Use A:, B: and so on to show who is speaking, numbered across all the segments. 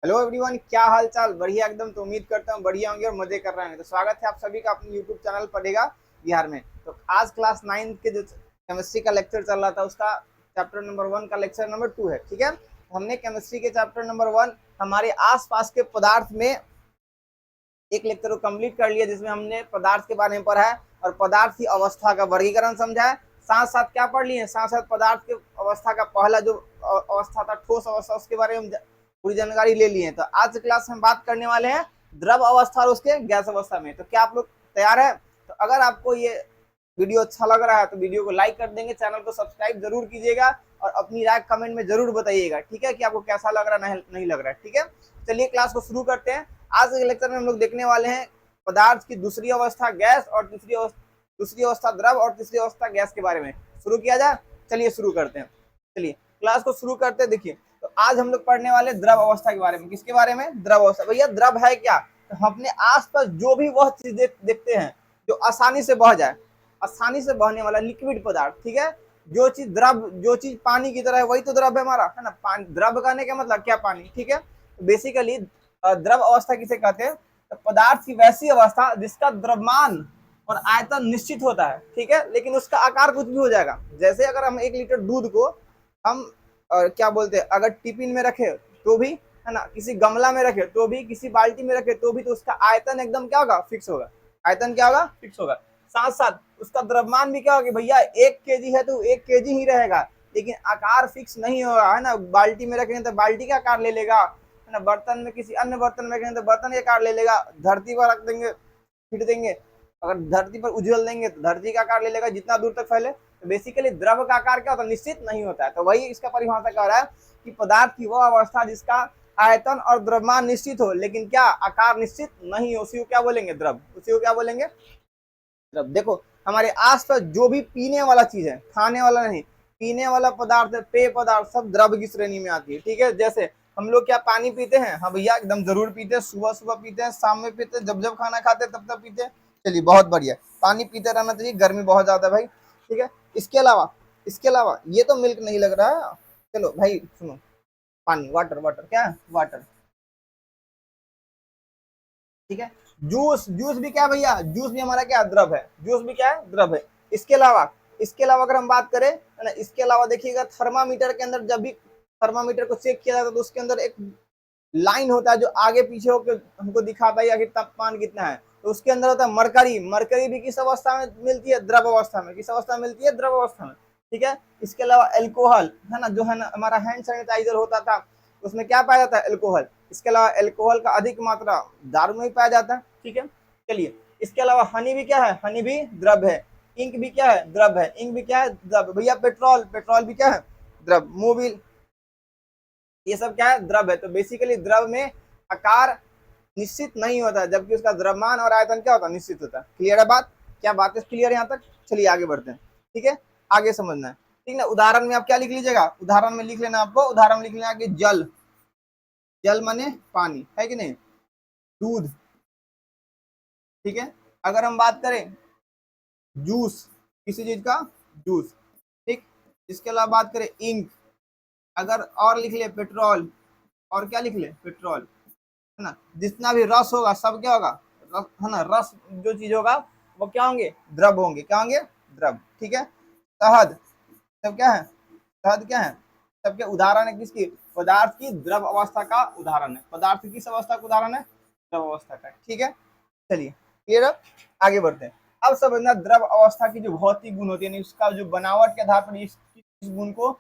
A: Hello everyone, क्या हाल चाल। बढ़िया एकदम। तो उम्मीद करता हूँ बढ़िया होंगे और मजे कर रहे हैं। तो स्वागत है आप सभी का अपने यूट्यूब चैनल पढ़ेगा बिहार में। तो आज क्लास 9 के जो केमिस्ट्री का लेक्चर चल रहा था उसका चैप्टर नंबर 1 का लेक्चर नंबर 2 है। ठीक है, तो हमने केमिस्ट्री के चैप्टर नंबर 1 हमारे आसपास के पदार्थ में एक लेक्चर को कंप्लीट कर लिया, जिसमें हमने पदार्थ के बारे में पढ़ा है और पदार्थ की अवस्था का वर्गीकरण समझा है। साथ साथ क्या पढ़ लिए, साथ साथ पदार्थ के अवस्था का पहला जो अवस्था था ठोस अवस्था, उसके बारे में पूरी जानकारी ले लिए। तो आज क्लास में बात करने वाले हैं द्रव अवस्था और उसके गैस अवस्था में। तो क्या आप लोग तैयार है? तो अगर आपको ये वीडियो अच्छा लग रहा है तो वीडियो को लाइक कर देंगे, चैनल को सब्सक्राइब जरूर कीजिएगा और अपनी राय कमेंट में जरूर बताइएगा। ठीक है, कि आपको कैसा लग रहा है नहीं लग रहा है। ठीक है, चलिए क्लास को शुरू करते हैं। आज के लेक्चर में हम लोग देखने वाले हैं पदार्थ की दूसरी अवस्था गैस और दूसरी अवस्था द्रव और तीसरी अवस्था गैस के बारे में। शुरू किया जाए, चलिए शुरू करते हैं। चलिए क्लास को शुरू करते हैं। देखिए, तो आज हम लोग पढ़ने वाले द्रव अवस्था के बारे में। किसके बारे में? द्रव अवस्था। भैया द्रव है क्या? तो हम अपने आसपास जो भी वह चीज देखते हैं जो आसानी से बह जाए, आसानी से बहने वाला लिक्विड पदार्थ। ठीक है, जो चीज द्रव, जो चीज पानी की तरह है वही तो द्रव है हमारा, है ना। पानी द्रव कहने का मतलब क्या? पानी। ठीक है, तो बेसिकली द्रव अवस्था किसे कहते हैं? तो पदार्थ की वैसी अवस्था जिसका द्रव्यमान और आयतन निश्चित होता है। ठीक है, लेकिन उसका आकार कुछ भी हो जाएगा। जैसे अगर हम 1 लीटर दूध को हम क्या बोलते हैं, अगर टिफिन में रखे तो भी, है ना, किसी गमला में रखे तो भी, किसी बाल्टी में रखे तो भी, तो उसका आयतन एकदम क्या होगा? फिक्स होगा। आयतन क्या होगा? फिक्स होगा। साथ साथ उसका द्रव्यमान भी क्या होगा? भैया 1 kg है तो 1 kg ही रहेगा, लेकिन आकार फिक्स नहीं होगा, है ना। बाल्टी में रखेंगे तो बाल्टी का आकार ले लेगा, है ना। बर्तन में, किसी अन्य बर्तन में रखेंगे तो बर्तन का आकार ले लेगा। धरती पर रख देंगे, फिट देंगे, अगर धरती पर उछल देंगे तो धरती का आकार ले लेगा, जितना दूर तक फैले। तो बेसिकली द्रव का आकार क्या होता है? निश्चित नहीं होता है। तो वही इसका परिभाषा कह रहा है कि पदार्थ की वह अवस्था जिसका आयतन और द्रव्यमान निश्चित हो, लेकिन क्या आकार निश्चित नहीं हो, उसी को क्या बोलेंगे? द्रव। उसी को क्या बोलेंगे? द्रव। देखो, हमारे आसपास जो भी पीने वाला चीज है, खाने वाला नहीं, पीने वाला पदार्थ है, पेय पदार्थ, सब द्रव की श्रेणी में आती है। ठीक है, जैसे हम लोग क्या पानी पीते हैं? हाँ भैया एकदम जरूर पीते हैं। सुबह सुबह पीते हैं, शाम में पीते हैं, जब जब खाना खाते हैं तब तब पीते हैं। चलिए बहुत बढ़िया, पानी पीते रहना चाहिए, गर्मी बहुत ज्यादा है भाई। ठीक है, इसके अलावा ये तो मिल्क नहीं लग रहा है। चलो भाई सुनो, पानी, वाटर, वाटर क्या है? वाटर। ठीक है, जूस, जूस भी क्या है भैया? जूस भी हमारा क्या? द्रव है। जूस भी क्या है? द्रव है। इसके अलावा अगर हम बात करें, है ना, इसके अलावा देखिएगा थर्मामीटर के अंदर, जब भी थर्मामीटर को चेक किया जाता है तो उसके अंदर एक लाइन होता है जो आगे पीछे होकर हमको दिखाता है कि तापमान कितना है। तो उसके अंदर होता है मरकरी। मरकरी भी किस अवस्था में मिलती है? द्रव अवस्था में। किस अवस्था में मिलती है? द्रव अवस्था में। ठीक है, इसके अलावा एल्कोहल, है ना, जो है ना हमारा हैंड सैनिटाइजर होता था, उसमें क्या पाया जाता है? एल्कोहल। इसके अलावा एल्कोहल का अधिक मात्रा दारू में भी पाया जाता है। ठीक है, चलिए इसके अलावा हनी भी क्या है? हनी भी द्रव है। इंक भी क्या है? द्रव है। इंक भी क्या है? द्रव। भैया पेट्रोल, पेट्रोल भी क्या है? द्रव। मोबिल, ये सब क्या है? द्रव है। तो बेसिकली द्रव में आकार निश्चित नहीं होता, जबकि उसका द्रव्यमान और आयतन क्या होता है? निश्चित होता है। क्लियर है बात? क्या बात है क्लियर है यहाँ तक? चलिए आगे बढ़ते हैं। ठीक है, आगे समझना है। ठीक है, उदाहरण में आप क्या लिख लीजिएगा? उदाहरण में लिख लेना, आपको उदाहरण लिख लेना कि जल, जल माने पानी, है कि नहीं। दूध। ठीक है, अगर हम बात करें जूस, किसी चीज का जूस। ठीक, इसके अलावा बात करें इंक, अगर और लिख ले पेट्रोल, और क्या लिख ले? पेट्रोल, है ना। जितना भी रस होगा सब क्या होगा? रस, है ना। रस जो चीज होगा वो क्या होंगे? द्रव होंगे। क्या होंगे? द्रव। ठीक है, शहद, सब क्या है? शहद क्या है? सबके उदाहरण है किसकी? पदार्थ की द्रव अवस्था का उदाहरण है। पदार्थ की किस अवस्था का उदाहरण है? द्रव अवस्था का। ठीक है, चलिए क्लियर है, आगे बढ़ते हैं। अब समझना द्रव अवस्था की जो भौतिक गुण होती है, उसका जो बनावट के आधार पर इस गुण को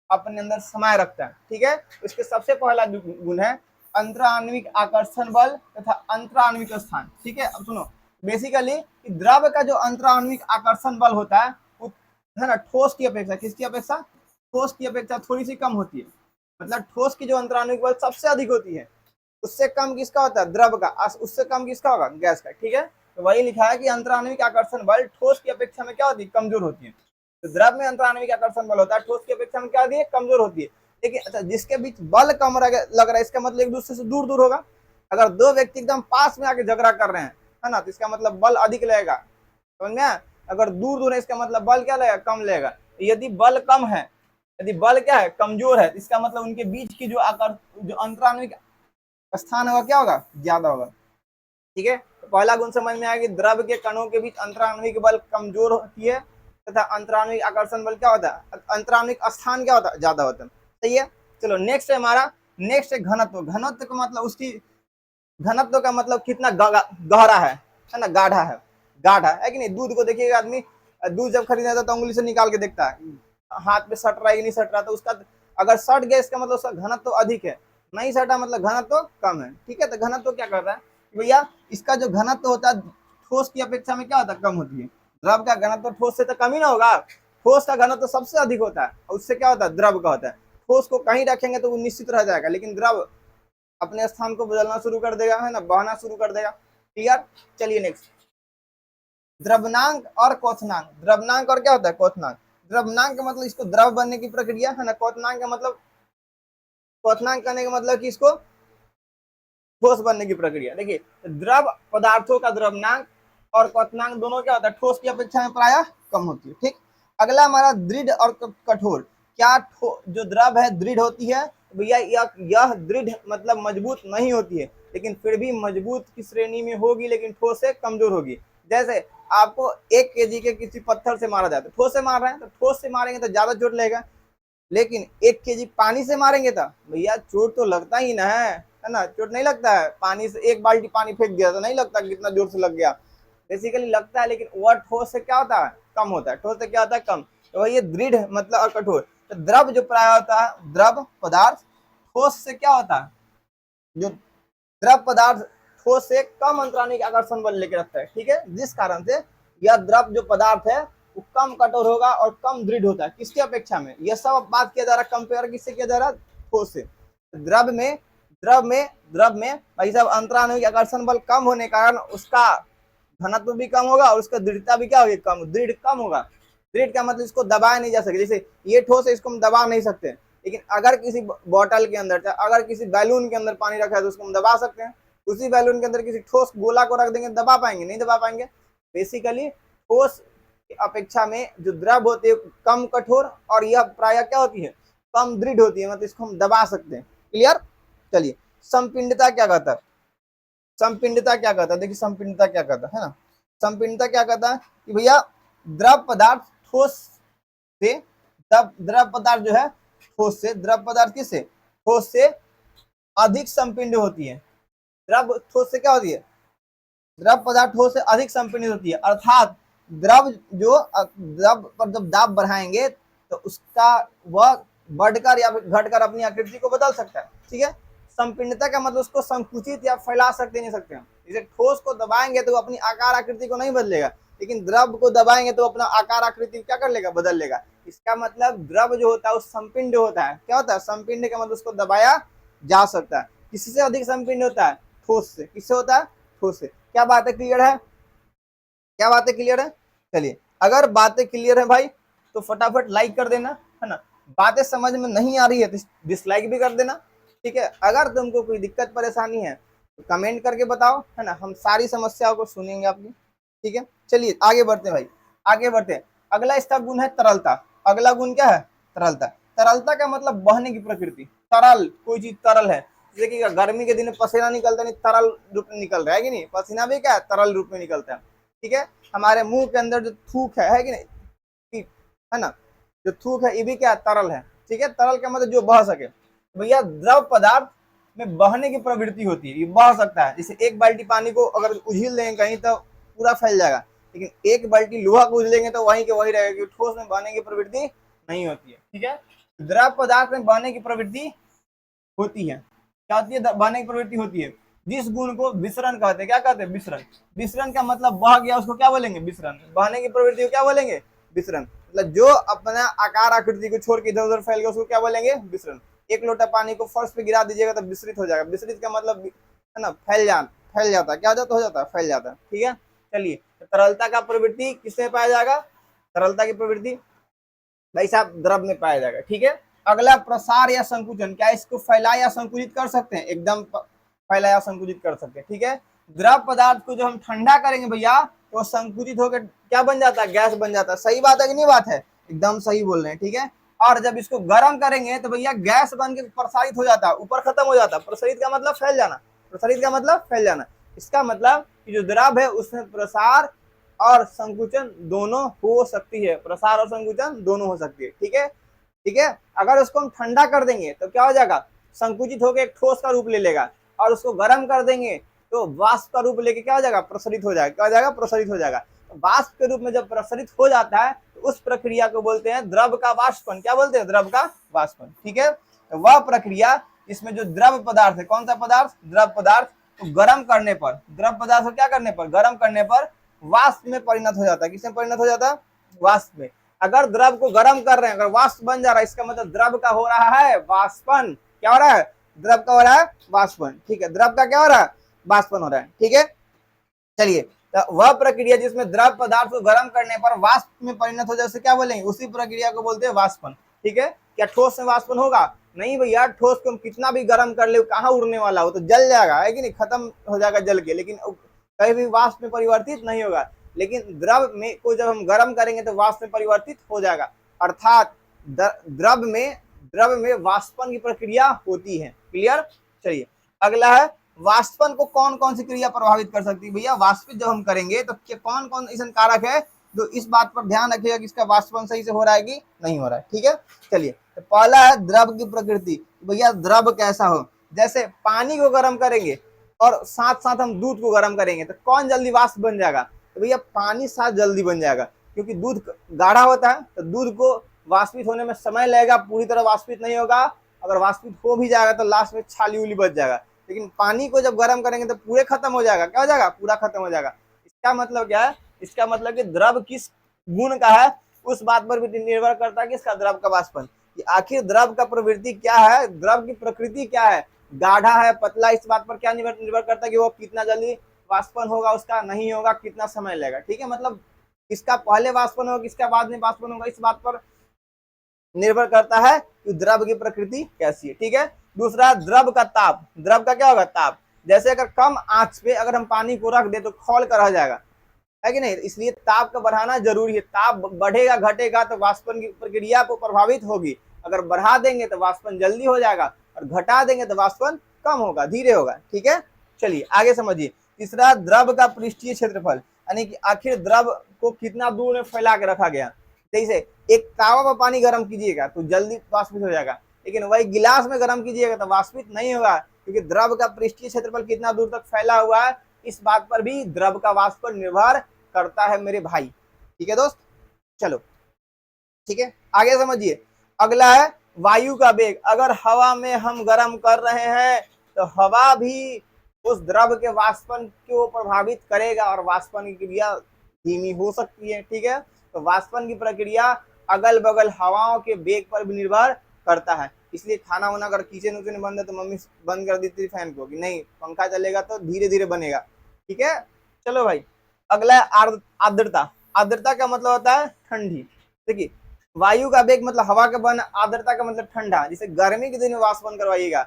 A: अपने अंदर समाये रखता है। ठीक है, इसके सबसे पहला जो गुण है अंतराण्विक आकर्षण बल तथा अंतराण्विक स्थान। ठीक है, अब सुनो, बेसिकली द्रव का जो अंतराण्विक आकर्षण बल होता है, है ना, ठोस की अपेक्षा, किसकी अपेक्षा? ठोस की अपेक्षा थोड़ी सी कम होती है। मतलब ठोस की जो अंतराण्विक बल सबसे अधिक होती है, उससे कम किसका होता है? द्रव का। उससे कम किसका होगा? गैस का। ठीक है, तो वही लिखा है कि अंतराण्विक आकर्षण बल ठोस की अपेक्षा में क्या होती है? कमजोर होती है। तो द्रव में अंतराण्विक आकर्षण बल होता है, ठोस की अपेक्षा में क्या होती है? कमजोर होती है। लेकिन अच्छा, जिसके बीच बल कम लग रहा है, इसका मतलब एक दूसरे से दूर दूर होगा। अगर दो व्यक्ति एकदम पास में आके झगड़ा कर रहे हैं, है ना, तो इसका मतलब बल अधिक लगेगा। समझ में? अगर दूर दूर है इसका मतलब बल क्या लगेगा? कम लगेगा। यदि बल कम है, यदि बल क्या है? कमजोर है, इसका मतलब उनके बीच की जो अंतराण्विक स्थान होगा क्या होगा, ज्यादा होगा। ठीक है, तो पहला गुण समझ में आया कि द्रव के कणों के बीच अंतराण्विक बल कमजोर होती है तथा अंतराण्विक आकर्षण बल क्या होता है, अंतराण्विक स्थान क्या होता है, ज्यादा होता है। सही है। चलो नेक्स्ट है हमारा, नेक्स्ट है घनत्व। घनत्व का मतलब उसकी, घनत्व का मतलब कितना गहरा है ना, गाढ़ा है, गाढ़ा है कि नहीं। दूध को देखिएगा आदमी, दूध जब खरीदना था तो उंगली से निकाल के देखता है हाथ पे सट रहा है कि नहीं सट रहा, तो उसका अगर सट गया इसका मतलब उसका घनत्व अधिक है, नहीं सटा मतलब घनत्व कम है। ठीक है, तो घनत्व क्या करता है भैया, इसका जो घनत्व होता है ठोस की अपेक्षा में क्या होता है, कम होती है। द्रव का घनत्व ठोस से तो कम ही ना होगा, ठोस का घनत्व सबसे अधिक होता है, और उससे क्या होता है, द्रव का होता है। ठोस को कहीं रखेंगे तो वो निश्चित रह जाएगा, लेकिन द्रव अपने स्थान को बदलना शुरू कर देगा, है ना, बहना शुरू कर देगा। क्लियर। चलिए नेक्स्ट, द्रवनांक और क्वथनांक। द्रवनांक और क्या होता है, क्वथनांक। द्रवनांक का मतलब इसको द्रव बनने की प्रक्रिया है ना, क्वथनांक का मतलब, क्वथनांक करने का मतलब कि इसको ठोस बनने की प्रक्रिया। देखिए, द्रव पदार्थों का द्रवनांक और क्वथनांक दोनों क्या होता है, ठोस की अपेक्षा में प्रायः कम होती है। ठीक। अगला हमारा दृढ़ और कठोर। क्या जो द्रव है दृढ़ होती है भैया, यह दृढ़ मतलब मजबूत नहीं होती है, लेकिन फिर भी मजबूत की श्रेणी में होगी, लेकिन ठोस से कमजोर होगी। जैसे आपको 1 kg के किसी पत्थर से मारा जाता है, ठोस से मार रहे हैं तो ठोस से मारेंगे तो ज्यादा चोट लगेगा, लेकिन 1 kg पानी से मारेंगे तो भैया चोट तो लगता ही ना है ना, चोट नहीं लगता है। पानी से 1 बाल्टी पानी फेंक दिया तो नहीं लगता कितना जोर से लग गया, बेसिकली लगता है, लेकिन वह ठोस से क्या होता है, कम होता है। ठोस से क्या होता है, कम। तो ये दृढ़ मतलब और कठोर। तो द्रव जो प्राय होता है, द्रव पदार्थ ठोस से क्या होता है, जो द्रव पदार्थ ठोस से कम अंतरानिक आकर्षण बल लेकर रखता है। ठीक है, जिस कारण से यह द्रव जो पदार्थ है वो कम कठोर होगा और कम दृढ़ होता है, किसकी अपेक्षा में, यह सब बात किया जा रहा है, कंपेयर किससे किया जा रहा है, ठोस से। द्रव में, द्रव में भाई साहब अंतराणुविक आकर्षण बल कम होने के कारण उसका घनत्व भी कम होगा और उसका दृढ़ता भी क्या होगी, कम, दृढ़ कम होगा। दृढ़ का मतलब इसको दबाया नहीं जा सकता, जैसे ये ठोस है इसको हम दबा नहीं सकते, लेकिन अगर किसी बोतल के अंदर, अगर किसी बैलून के अंदर पानी रखा है तो उसको हम दबा सकते हैं। उसी बैलून के अंदर किसी ठोस गोला को रख देंगे, दबा पाएंगे, नहीं दबा पाएंगे। बेसिकली ठोस की अपेक्षा में जो द्रव होती है कम कठोर, और यह प्राय क्या होती है, कम दृढ़ होती है, मतलब इसको हम दबा सकते हैं। क्लियर। चलिए, संपिंडता क्या कहता है, संपिंडता क्या कहता है, देखिए संपिंडता क्या कहता है ना, संपिंडता क्या कहता है कि भैया द्रव पदार्थ ठोस से, द्रव पदार्थ जो है ठोस से, द्रव पदार्थ किससे, ठोस से अधिक संपिंड होती है। द्रव ठोस से क्या होती है, द्रव पदार्थ ठोस से अधिक संपीड़ित होती है, अर्थात द्रव जो द्रव पर जब दाब बढ़ाएंगे तो उसका वह बढ़कर या घटकर अपनी आकृति को बदल सकता है। ठीक है, संपीड़ितता का मतलब उसको संकुचित या फैला सकते नहीं सकते हम। जैसे ठोस को दबाएंगे तो अपनी आकार आकृति को नहीं बदलेगा, लेकिन द्रव को दबाएंगे तो अपना आकार आकृति क्या कर लेगा, बदल लेगा। इसका मतलब द्रव जो होता है वो संपिंड होता है। क्या होता है, संपिंड का मतलब उसको दबाया जा सकता है। किससे अधिक संपिंड होता है, ठोस से। किससे होता है, ठोस से। क्या बात है, क्लियर है, क्या बातें क्लियर है। चलिए, अगर बातें क्लियर है भाई तो फटाफट लाइक कर देना, है ना। बातें समझ में नहीं आ रही है तो डिसलाइक भी कर देना। ठीक है, अगर तुमको कोई दिक्कत परेशानी है तो कमेंट करके बताओ, है ना, हम सारी समस्याओं को सुनेंगे आपकी। ठीक है, चलिए आगे बढ़ते हैं भाई, आगे बढ़ते हैं। अगला इसका गुण है तरलता। अगला गुण क्या है, तरलता। तरलता का मतलब बहने की प्रकृति, तरल, कोई चीज तरल है। जैसे कि गर्मी के दिन में पसीना निकलता नहीं, तरल रूप में निकल रहा है कि नहीं, पसीना भी क्या है, तरल रूप में निकलता है। ठीक है, हमारे मुंह के अंदर जो थूक है कि नहीं, है ना, जो थूक है ये भी क्या, तरल है। ठीक है, तरल का मतलब जो बह सके। भैया द्रव पदार्थ में बहने की प्रवृत्ति होती है, ये बह सकता है। जैसे 1 बाल्टी पानी को अगर उझिल देंगे कहीं तो पूरा फैल जाएगा, लेकिन 1 बाल्टी लोहा को उझलेंगे तो वहीं के वही रहेगा, क्योंकि ठोस में बहने की प्रवृत्ति नहीं होती है। ठीक है, द्रव पदार्थ में बहने की प्रवृत्ति होती है। क्या होती है, बहने की प्रवृत्ति होती है। जिस गुण को विसरण कहते हैं, क्या कहते हैं, विसरण। विसरण का मतलब बह गया, उसको क्या बोलेंगे, विसरण। बहने की प्रवृत्ति को क्या बोलेंगे, विसरण। मतलब जो अपना आकार आकृति को छोड़ के इधर उधर फैल गया उसको क्या बोलेंगे, विसरण। 1 लोटा पानी को फर्श पे गिरा दीजिएगा तो विसरित हो जाएगा। विसरित का मतलब है ना, फैल जाता है। क्या हो जाता, हो जाता है, फैल जाता है। ठीक है, चलिए, तो तरलता का प्रवृत्ति किसमें पाया जाएगा, तरलता की प्रवृत्ति भाई साहब द्रव में पाया जाएगा। ठीक है, अगला प्रसार या संकुचन। क्या इसको फैला या संकुचित कर सकते हैं, एकदम फैला या संकुचित कर सकते हैं। ठीक है, द्रव पदार्थ को जो हम ठंडा करेंगे भैया तो संकुचित होकर क्या बन जाता है, गैस बन जाता है। सही बात है कि नहीं बात है, एकदम सही बोल रहे हैं। ठीक है, और जब इसको गर्म करेंगे तो भैया गैस बन के प्रसारित हो जाता है, ऊपर खत्म हो जाता है। प्रसारित का मतलब फैल जाना, प्रसारित का मतलब फैल जाना। इसका मतलब कि जो द्रव है उसमें प्रसार और संकुचन दोनों हो सकती है, प्रसार और संकुचन दोनों हो सकती है। ठीक है, ठीक है। अगर उसको हम ठंडा कर देंगे तो क्या हो जाएगा, संकुचित होकर एक ठोस का रूप ले लेगा, और उसको गर्म कर देंगे तो वाष्प का रूप लेके क्या हो जाएगा, प्रसारित हो जाएगा। क्या हो जाएगा, प्रसारित हो जाएगा। तो वाष्प के रूप में जब प्रसारित हो जाता है तो उस प्रक्रिया को बोलते हैं द्रव का वाष्पन। क्या बोलते हैं, द्रव का वाष्पन। ठीक है, तो वह प्रक्रिया इसमें जो द्रव पदार्थ है, कौन सा पदार्थ, द्रव पदार्थ, तो गर्म करने पर, द्रव पदार्थ को क्या करने पर, गर्म करने पर वाष्प में परिणत हो जाता है। किसमें परिणत हो जाता है, वाष्प में। अगर द्रव को गर्म कर रहे हैं, अगर वाष्प बन जा रहा है, इसका मतलब द्रव का हो रहा है वाष्पन। क्या हो रहा है, द्रव का हो रहा है वाष्पन। ठीक है, द्रव का क्या हो रहा है, वाष्पन हो रहा है। ठीक है, चलिए, तो वह प्रक्रिया जिसमें द्रव पदार्थ को गर्म करने पर वाष्प में परिणत हो जाए उसे क्या बोलेंगे, उसी प्रक्रिया को बोलते हैं वाष्पन। ठीक है, क्या ठोस में वाष्पन होगा, नहीं भैया, ठोस को हम कितना भी गर्म कर ले कहाँ उड़ने वाला हो, तो जल जाएगा, है कि नहीं, खत्म हो जाएगा जल के, लेकिन कहीं भी वाष्प में परिवर्तित नहीं होगा। लेकिन द्रव में को जब हम गर्म करेंगे तो वाष्प में परिवर्तित हो जाएगा, अर्थात द्रव में वाष्पन की प्रक्रिया होती है। क्लियर। चलिए, अगला है वाष्पन को कौन कौन सी क्रिया प्रभावित कर सकती है। भैया वाष्पित जब हम करेंगे तो कौन कौन ऐसा कारक है जो इस बात पर ध्यान रखिएगा कि इसका वाष्पन सही से हो रहा है कि नहीं हो रहा है। ठीक है, चलिए, तो पहला है द्रव की प्रकृति। भैया द्रव कैसा हो, जैसे पानी को गर्म करेंगे और साथ साथ हम दूध को गर्म करेंगे तो कौन जल्दी वाष्प बन जाएगा, तो भैया पानी साथ जल्दी बन जाएगा, क्योंकि दूध गाढ़ा होता है तो दूध को वाष्पित होने में समय लगेगा, पूरी तरह वाष्पित नहीं होगा। अगर वाष्पित हो भी जाएगा तो लास्ट में छाली उली बच जाएगा, लेकिन पानी को जब गर्म करेंगे तो पूरे खत्म हो जाएगा। क्या हो जाएगा, पूरा खत्म हो जाएगा। इसका मतलब क्या है, इसका मतलब कि द्रव किस गुण का है उस बात पर भी निर्भर करता है कि इसका द्रव का वाष्पन, कि आखिर द्रव का प्रवृत्ति क्या है, द्रव की प्रकृति क्या है, गाढ़ा है पतला, इस बात पर क्या निर्भर करता है कि वो कितना जल्दी वाष्पन होगा, उसका नहीं होगा, कितना समय लगेगा। ठीक है, मतलब किसका पहले वाष्पन होगा, किसका बाद में वाष्पन होगा, इस बात पर निर्भर करता है कि द्रव की प्रकृति कैसी है। ठीक है, दूसरा द्रव का ताप। द्रव का क्या होगा, ताप। जैसे अगर कम आंच पे अगर हम पानी को रख दे तो खौल कर रह जाएगा, है कि नहीं, इसलिए ताप का बढ़ाना जरूरी है। ताप बढ़ेगा घटेगा तो वाष्पन की प्रक्रिया को प्रभावित होगी। अगर बढ़ा देंगे तो वाष्पन जल्दी हो जाएगा, और घटा देंगे तो वाष्पन कम होगा, धीरे होगा। ठीक है, चलिए आगे समझिए। तीसरा द्रव का पृष्ठीय क्षेत्रफल, यानी कि आखिर द्रव को कितना दूर में फैला के रखा गया। जैसे एक तावा पर पानी गर्म कीजिएगा तो जल्दी वाष्पित हो जाएगा, लेकिन वही गिलास में गर्म कीजिएगा तो वाष्पित नहीं होगा, क्योंकि द्रव का पृष्ठीय क्षेत्रफल कितना दूर तक फैला हुआ है इस बात पर भी द्रव का वाष्पन निर्भर करता है मेरे भाई। ठीक है दोस्त, चलो ठीक है, आगे समझिए। अगला है वायु का वेग। अगर हवा में हम गर्म कर रहे हैं तो हवा भी उस द्रव के वाष्पन को प्रभावित करेगा और वाष्पन की क्रिया धीमी हो सकती है। ठीक है, तो वाष्पन की प्रक्रिया अगल बगल हवाओं के वेग पर भी निर्भर करता है। इसलिए खाना वाना अगर किचन उचन बंद है तो मम्मी बंद कर देती थी फैन को, कि नहीं पंखा चलेगा तो धीरे धीरे बनेगा। ठीक है, चलो भाई, अगला है आर्द्रता। आर्द्रता का मतलब होता है ठंडी। देखिए, वायु का वेग मतलब हवा का बन, आर्द्रता का मतलब ठंडा। जैसे गर्मी के दिन में वाष्पन करवाइएगा,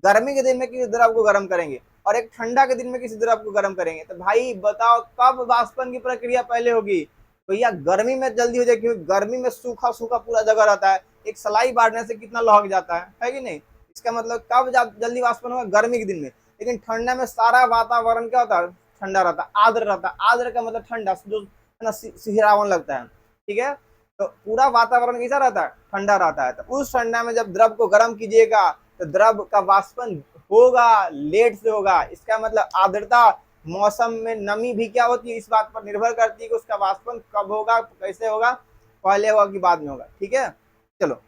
A: गर्मी के दिन में किसी द्रव को गर्म करेंगे और एक ठंडा के दिन में किसी द्रव को गर्म करेंगे, तो भाई बताओ कब वाष्पन की प्रक्रिया पहले होगी। भैया गर्मी में जल्दी हो जाए, क्योंकि गर्मी में सूखा सूखा पूरा जगह रहता है, एक सलाई बांटने से कितना लहक जाता है कि नहीं। इसका मतलब कब जल्दी वाष्पन होगा, गर्मी के दिन में। लेकिन ठंडा में सारा वातावरण क्या होता है, ठंडा रहता है, आर्द्र रहता है। आर्द्र का मतलब ठंडा, जो है ना सिहरावन लगता है। ठीक है, तो पूरा वातावरण कैसा रहता है, ठंडा रहता है। तो उस ठंडा में जब द्रव को गर्म कीजिएगा तो द्रव का वाष्पन होगा, लेट से होगा। इसका मतलब आर्द्रता, मौसम में नमी भी क्या होती है इस बात पर निर्भर करती है कि उसका वाष्पन कब होगा, कैसे होगा, पहले होगा कि बाद में होगा। ठीक है, चलो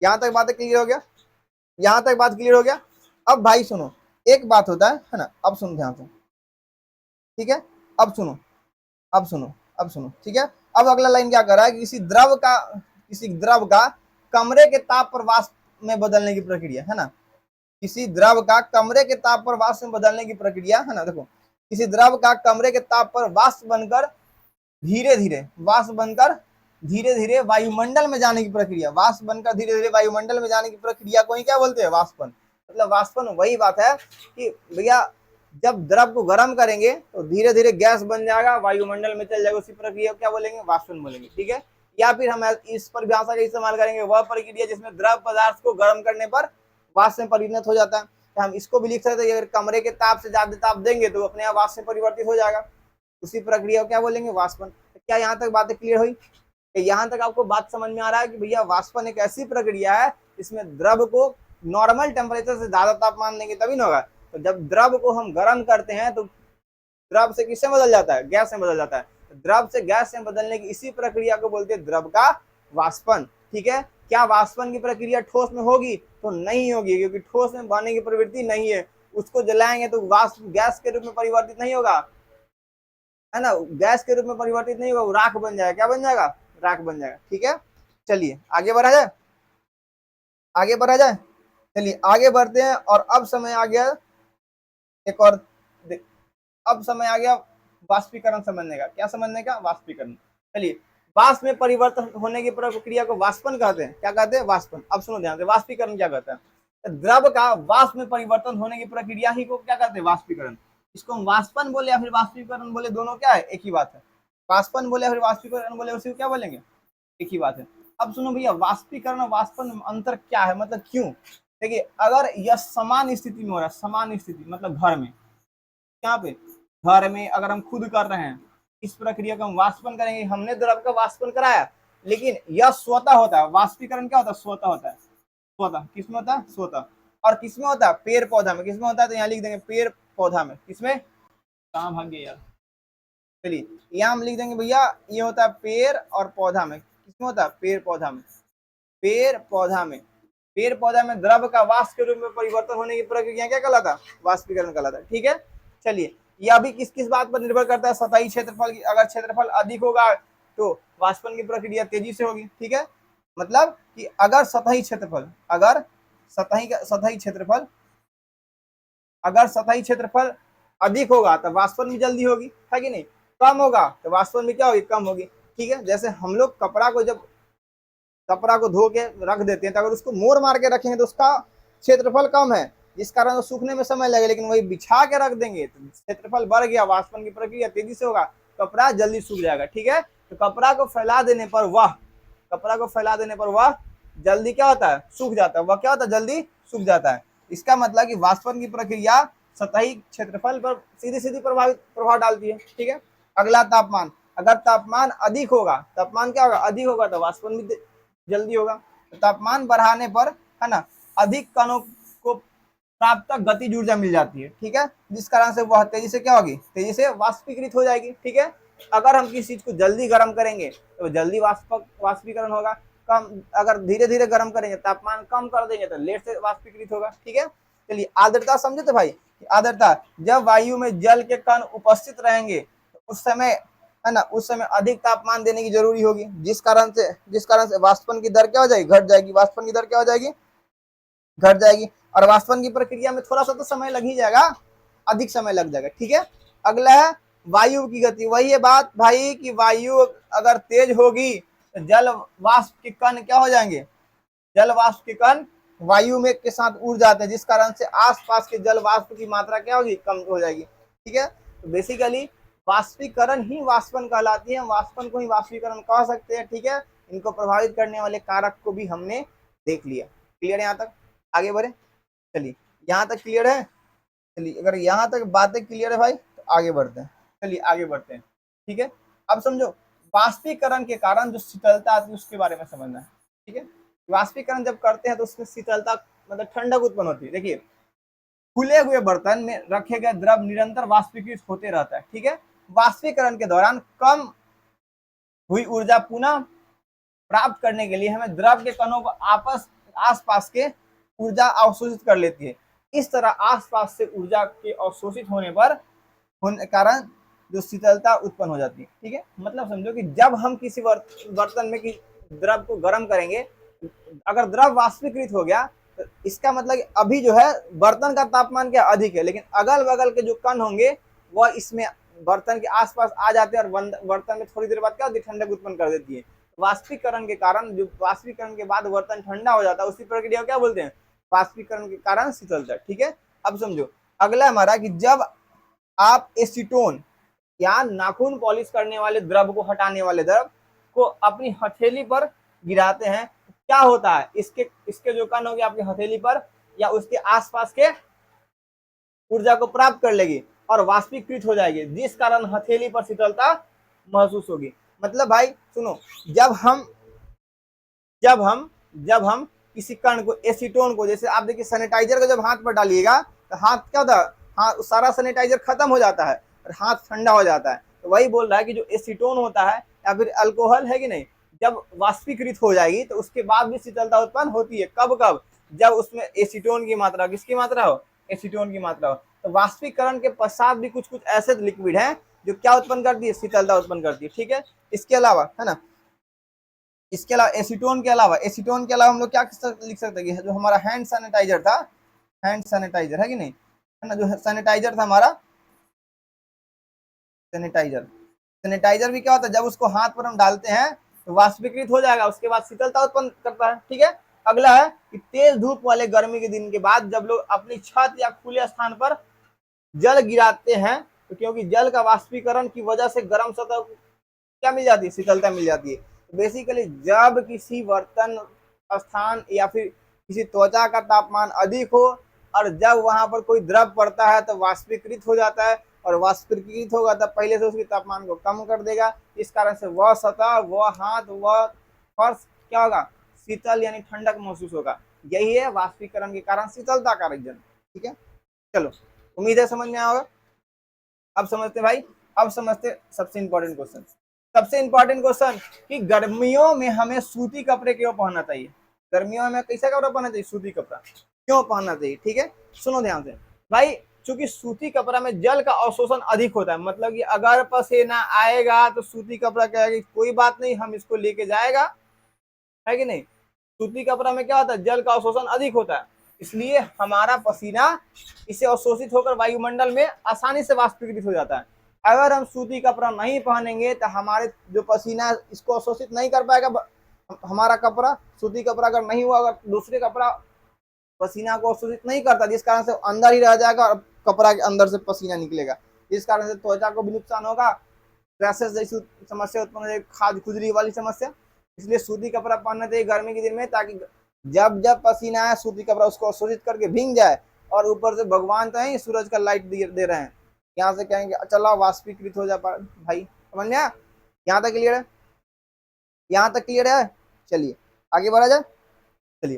A: यहाँ तक बात क्लियर हो गया, यहाँ तक बात क्लियर हो गया। अब भाई सुनो, एक बात होता है ना, अब सुनो ध्यान से। ठीक है, अब सुनो, अब सुनो, अब सुनो। ठीक है, अब अगला लाइन क्या कर रहा है कि किसी द्रव का कमरे के ताप पर वाष्प में बदलने की प्रक्रिया, है ना। किसी द्रव का कमरे के ताप पर वाष्प में बदलने की प्रक्रिया, है ना। देखो, किसी द्रव का कमरे के ताप पर वाष्प बनकर धीरे धीरे वायुमंडल में जाने की प्रक्रिया, वाष्प बनकर धीरे धीरे वायुमंडल में जाने की प्रक्रिया को ही क्या बोलते हैं, वाष्पन। मतलब वाष्पन वही बात है कि भैया जब द्रव को गर्म करेंगे तो धीरे धीरे गैस बन जाएगा, वायुमंडल में चल जाएगा, उसी प्रक्रिया को क्या बोलेंगे, वाष्पन बोलेंगे। ठीक है, या फिर हम इस परिभाषा का इस्तेमाल करेंगे वह प्रक्रिया जिसमें द्रव पदार्थ को गर्म करने पर वाष्प में परिणत हो जाता है। तो हम इसको भी लिख सकते हैं, अगर कमरे के ताप से ज्यादा ताप देंगे तो अपने आप वाष्प में परिवर्तित हो जाएगा, उसी प्रक्रिया को क्या बोलेंगे, वाष्पन। तो क्या यहाँ तक बातें क्लियर हुई? यहाँ तक आपको बात समझ में आ रहा है कि भैया वाष्पन एक ऐसी प्रक्रिया है इसमें द्रव को नॉर्मल टेम्परेचर से ज्यादा तापमान देंगे तभी ना होगा। तो जब द्रव को हम गर्म करते हैं तो द्रव से किससे बदल जाता है, गैस में बदल जाता है। द्रव से गैस में बदलने की इसी प्रक्रिया को बोलते हैं द्रव का वाष्पन। ठीक है, क्या वाष्पन की प्रक्रिया ठोस में होगी? तो नहीं होगी, क्योंकि ठोस में बनने की प्रवृत्ति नहीं है। उसको जलाएंगे तो वाष्प गैस के रूप में परिवर्तित नहीं होगा, है ना, गैस के रूप में परिवर्तित नहीं होगा, राख बन जाएगा। क्या बन जाएगा? राख बन जाएगा। ठीक है, चलिए आगे बढ़ा जाए, आगे बढ़ा जाए। चलिए आगे बढ़ते हैं। और अब समय आ गया एक और, अब समय आ गया वाष्पीकरण समझने का। क्या समझने का? वाष्पीकरण। चलिए, वाष्प में परिवर्तन होने की प्रक्रिया को वाष्पन कहते हैं। क्या कहते हैं? वाष्पन। अब सुनो ध्यान से, वाष्पीकरण क्या कहते हैं? द्रव का वाष्प में परिवर्तन होने की प्रक्रिया ही को क्या कहते हैं? वाष्पीकरण। इसको हम वाष्पन बोले या फिर वाष्पीकरण बोले, दोनों क्या है? एक ही बात है। वाष्पन बोले या फिर वाष्पीकरण बोले, उसी को क्या बोलेंगे? एक ही बात है। अब सुनो भैया, वाष्पीकरण और वाष्पन में अंतर क्या है, मतलब क्यों? देखिए, अगर यह समान स्थिति में हो रहा है, समान स्थिति मतलब घर में, यहाँ पे घर में अगर हम खुद कर रहे हैं इस प्रक्रिया को हम वाष्पन करेंगे, हमने द्रव का वाष्पन कराया, लेकिन यह स्वतः होता है। वाष्पीकरण क्या होता है? स्वतः होता है। स्वतः किसमें होता है? स्वतः। और किसमें होता है? पेड़ पौधा में। किसमें होता है? तो यहाँ लिख देंगे पेड़ पौधा में। किसमें? कहाँ भाग गए यार, चलिए यहाँ हम लिख देंगे भैया, ये होता है पेड़ और पौधा में। किसमें होता है? पेड़ पौधा में। पेड़ पौधा में, पेड़ पौधा में द्रव का वाष्प के रूप में परिवर्तन होने की प्रक्रिया क्या कहलाता है? वाष्पीकरण कहलाता है। ठीक है, चलिए यह भी किस किस बात पर निर्भर करता है? सतही क्षेत्रफल की। अगर क्षेत्रफल अधिक होगा तो वाष्पन की प्रक्रिया तेजी से होगी। ठीक है, मतलब कि अगर सतही क्षेत्रफल, अगर सतही क्षेत्रफल, अगर सतही क्षेत्रफल अधिक होगा तो वाष्पन भी जल्दी होगी, है कि नहीं? कम होगा तो वाष्पन भी क्या होगी? कम होगी। ठीक है, जैसे हम लोग कपड़ा को जब कपड़ा को धो के रख देते हैं तो अगर उसको मोड़ मार के रखेंगे तो उसका क्षेत्रफल कम है, जिस कारण वो सूखने में समय लगेगा। लेकिन वही बिछा के रख देंगे तो क्षेत्रफल बढ़ गया, वाष्पन की प्रक्रिया तेजी से होगा, कपड़ा जल्दी सूख जाएगा। ठीक है, तो कपड़ा को फैला देने पर वह जल्दी क्या होता है? सूख जाता है। वह क्या होता है? जल्दी सूख जाता है। इसका मतलब कि वाष्पन की प्रक्रिया सतही क्षेत्रफल पर सीधी सीधी प्रभाव डालती है। ठीक है, अगला तापमान। अगर तापमान अधिक होगा, तापमान क्या होगा? अधिक होगा तो वाष्पन भी जल्दी होगा। तो तापमान बढ़ाने पर, है ना, अधिक कणों को प्राप्त गतिज ऊर्जा मिल जाती है। ठीक है, जिस कारण से वह तेजी से क्या होगी? तेजी से वाष्पीकृत हो जाएगी। ठीक है, अगर हम किसी चीज को जल्दी गर्म करेंगे तो जल्दी वाष्पीकरण होगा। कम, अगर धीरे धीरे गर्म करेंगे, तापमान कम कर देंगे तो लेट से वाष्पीकृत होगा। ठीक है, चलिए आर्द्रता समझे थे भाई। आर्द्रता, जब वायु में जल के कण उपस्थित रहेंगे तो उस समय, है ना, उस समय अधिक तापमान देने की जरूरी होगी, जिस कारण से वाष्पन की दर क्या हो जाएगी? घट जाएगी। वाष्पन की दर क्या हो जाएगी? घट जाएगी। और वाष्पन की प्रक्रिया में थोड़ा सा तो समय लग ही जाएगा, अधिक समय लग जाएगा। ठीक है, अगला है वायु की गति। वही है बात भाई कि वायु अगर तेज होगी तो जल वाष्प के कण क्या हो जाएंगे? जल वाष्प के कण वायु में के साथ उड़ जाते हैं, जिस कारण से आसपास के जल वाष्प की मात्रा क्या होगी? कम हो जाएगी। ठीक है, तो बेसिकली वाष्पीकरण ही वाष्पन कहलाती है। वाष्पन को ही वाष्पीकरण कह सकते हैं। ठीक है, इनको प्रभावित करने वाले कारक को भी हमने देख लिया। क्लियर है यहाँ तक? आगे बढ़े, चलिए यहाँ तक क्लियर है। चलिए, अगर यहाँ तक बातें क्लियर है भाई तो आगे बढ़ते हैं। चलिए आगे बढ़ते हैं। ठीक है, अब समझो वाष्पीकरण के कारण जो शीतलता आती है उसके बारे में समझना है। ठीक है, वाष्पीकरण जब करते हैं तो उसमें शीतलता मतलब ठंडक उत्पन्न होती है। देखिए, खुले हुए बर्तन में रखे गए द्रव निरंतर वाष्पीकृत होते रहता है। ठीक है, वाष्पीकरण के दौरान कम हुई ऊर्जा पुनः प्राप्त करने के लिए हमें द्रव के कणों को आसपास के ऊर्जा अवशोषित कर लेती है। इस तरह आसपास से ऊर्जा के अवशोषित होने कारण जो शीतलता उत्पन्न हो जाती है। ठीक है, मतलब समझो कि जब हम किसी बर्तन में की द्रव को गर्म करेंगे, अगर द्रव वाष्पीकृत हो गया तो इसका मतलब अभी जो है बर्तन का तापमान क्या अधिक है, लेकिन अगल बगल के जो कण होंगे वह इसमें बर्तन के आसपास आ जाते हैं और बर्तन में थोड़ी देर बाद क्या होती है? ठंडक उत्पन्न कर देती है। वाष्पीकरण के कारण, जो वाष्पीकरण के बाद बर्तन ठंडा हो जाता है, उसी प्रक्रिया को क्या बोलते हैं? वाष्पीकरण के कारण शीतलता। ठीक है, अब समझो अगला हमारा कि जब आप एसीटोन या नाखून पॉलिश करने वाले द्रव को हटाने वाले द्रव इसको अपनी हथेली पर गिराते हैं, क्या होता है, इसके इसके जो कण होगी आपकी हथेली पर या उसके आसपास के ऊर्जा को प्राप्त कर लेगी और वाष्पीकृत हो जाएगी, जिस कारण हथेली पर शीतलता महसूस होगी। मतलब भाई सुनो, जब हम जब हम जब हम किसी कण को, एसीटोन को, जैसे आप देखिए सैनिटाइजर को जब हाथ पर डालिएगा तो हाथ क्या होता है, हाथ सारा सैनिटाइजर खत्म हो जाता है और हाथ ठंडा हो जाता है। तो वही बोल रहा है कि जो एसीटोन होता है या फिर अल्कोहल है कि नहीं, जब वाष्पीकृत हो जाएगी तो उसके बाद भी शीतलता उत्पन्न होती है। कब कब? जब उसमें एसीटोन की मात्रा, किसकी मात्रा हो, एसीटोन की मात्रा हो। तो वाष्पीकरण के पश्चात भी कुछ कुछ ऐसे लिक्विड है जो क्या उत्पन्न करती है, शीतलता उत्पन्न करती है। ठीक है, इसके अलावा है ना, इसके अलावा एसीटोन के अलावा हम लोग क्या लिख सकते हैं, जो हमारा हैंड सैनिटाइजर था, हैंड सैनिटाइजर है कि नहीं, है ना, जो सैनिटाइजर था हमारा, सैनिटाइजर भी क्या होता है, जब उसको हाथ पर हम डालते हैं तो वाष्पीकृत हो जाएगा, उसके बाद शीतलता उत्पन्न करता है। ठीक है, अगला है कि तेज धूप वाले गर्मी के दिन के बाद जब लोग अपनी छत या खुले स्थान पर जल गिराते हैं, तो क्योंकि जल का वाष्पीकरण की वजह से गर्म सतह क्या मिल जाती है, शीतलता मिल जाती है। तो बेसिकली जब किसी बर्तन, स्थान या फिर किसी त्वचा का तापमान अधिक हो और जब वहां पर कोई द्रव पड़ता है तो वाष्पीकृत हो जाता है, और वाष्पीकृत होगा तब पहले से उसके तापमान को कम कर देगा। इस कारण से वह सतह, वह हाथ, वह फर्श क्या होगा, शीतल यानी ठंडक महसूस होगा। यही है वाष्पीकरण के कारण शीतलता का रीजन। ठीक है, चलो उम्मीद है समझ में आया होगा। अब समझते भाई, अब समझते सबसे इंपॉर्टेंट क्वेश्चन। सबसे इंपॉर्टेंट क्वेश्चन कि गर्मियों में हमें सूती कपड़े क्यों पहनना चाहिए, गर्मियों में हमें कैसा कपड़ा पहनना चाहिए, सूती कपड़ा क्यों पहनना चाहिए। ठीक है, सुनो ध्यान से भाई, चूंकि सूती कपड़ा में जल का अवशोषण अधिक होता है, मतलब कि अगर पसीना आएगा तो सूती कपड़ा कहेगा कोई बात नहीं, हम इसको लेके जाएगा, है कि नहीं। सूती कपड़ा में क्या होता है, जल का अवशोषण अधिक होता है, इसलिए हमारा पसीना इसे अवशोषित होकर वायुमंडल में आसानी से वाष्पीकृत हो जाता है। अगर हम सूती कपड़ा नहीं पहनेंगे तो हमारे जो पसीना इसको अवशोषित नहीं कर पाएगा, हमारा कपड़ा, सूती कपड़ा अगर नहीं हुआ, अगर दूसरे कपड़ा पसीना को अवशोषित नहीं करता, जिस कारण से अंदर ही रह जाएगा और कपड़ा के अंदर से पसीना निकलेगा, जिस कारण से त्वचा को भी नुकसान होगा, रैशेस जैसी समस्या उत्पन्न हो जाएगी, खाज खुजली वाली समस्या। इसलिए सूती कपड़ा पहनना चाहिए गर्मी के दिन में, ताकि जब जब पसीना आए सूती कपड़ा उसको अवशोषित करके भीग जाए, और ऊपर से भगवान तो है सूरज का लाइट दे रहे हैं, यहाँ से कहेंगे चलो वाष्पीकृत हो जा भाई, समझ में आया, यहाँ तक क्लियर है, यहाँ तक क्लियर है। चलिए आगे बढ़ा जाए, चलिए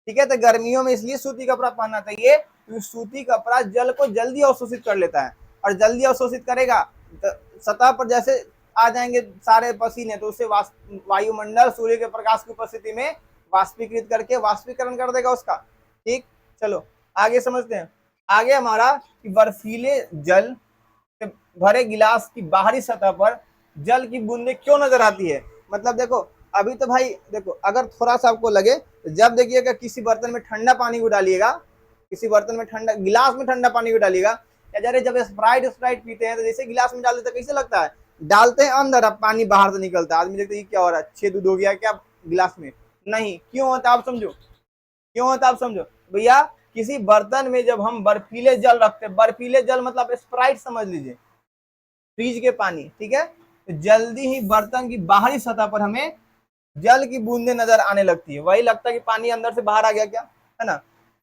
A: ठीक है। तो गर्मियों में इसलिए सूती कपड़ा पहनना चाहिए क्योंकि सूती कपड़ा जल को जल्दी अवशोषित कर लेता है, और जल्दी अवशोषित करेगा तो सतह पर जैसे आ जाएंगे सारे पसीने, तो उससे वायुमंडल सूर्य के प्रकाश की उपस्थिति में वाष्पीकृत करके वाष्पीकरण कर देगा उसका। ठीक, चलो आगे समझते हैं। आगे हमारा कि बर्फीले जल से भरे गिलास की बाहरी सतह पर जल की बूंदें क्यों नजर आती है। मतलब देखो, अभी तो भाई देखो, अगर थोड़ा सा आपको लगे, जब देखिएगा किसी बर्तन में ठंडा पानी को डालिएगा, किसी बर्तन में ठंडा, गिलास में ठंडा पानी को डालिएगा, या जब स्प्राइट पीते हैं तो जैसे गिलास में डालते तो कैसे लगता है, डालते हैं अंदर, अब पानी बाहर से निकलता है, आदमी देखते क्या हो रहा है, छेद हो गया क्या गिलास में, नहीं, क्यों होता आप समझो, क्यों होता आप समझो भैया। किसी बर्तन में जब हम बर्फीले जल रखते हैं, बर्फीले जल मतलब स्प्राइट समझ लीजिए, फ्रिज के पानी, ठीक है, तो जल्दी ही बर्तन की बाहरी सतह पर हमें जल की बूंदें नजर आने लगती है, वही लगता है कि पानी अंदर से बाहर आ गया क्या, है ना।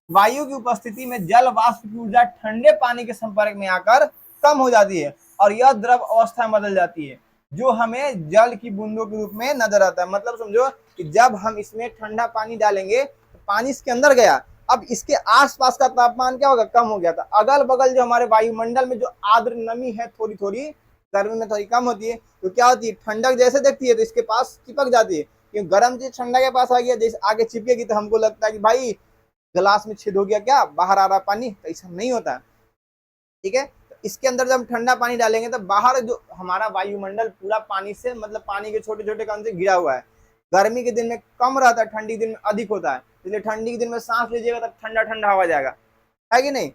A: वायु की उपस्थिति में जल वाष्प की ऊर्जा ठंडे पानी के संपर्क में आकर कम हो जाती है और यह द्रव अवस्था में बदल जाती है, जो हमें जल की बूंदों के रूप में नजर आता है। मतलब समझो कि जब हम इसमें ठंडा पानी डालेंगे तो पानी इसके अंदर गया, अब इसके आसपास का तापमान क्या होगा, कम हो गया था। अगल बगल जो हमारे वायुमंडल में जो आर्द्र नमी है, थोड़ी थोड़ी गर्मी में थोड़ी कम होती है, तो क्या होती है, ठंडक जैसे देखती है तो इसके पास चिपक जाती है, क्योंकि गर्म चीज ठंडा के पास आ गया, जैसे आगे चिपकेगी तो हमको लगता है कि भाई गिलास में छेद हो गया क्या, बाहर आ रहा पानी, तो ऐसा नहीं होता। ठीक है, तो इसके अंदर जब ठंडा पानी डालेंगे तो बाहर जो हमारा वायुमंडल पूरा पानी से, मतलब पानी के छोटे छोटे कण से घिरा हुआ है। गर्मी के दिन में कम रहता है, ठंडी के दिन में अधिक होता है, इसलिए ठंडी के दिन में सांस लीजिएगा तो ठंडा ठंडा हवा जाएगा, है कि नहीं।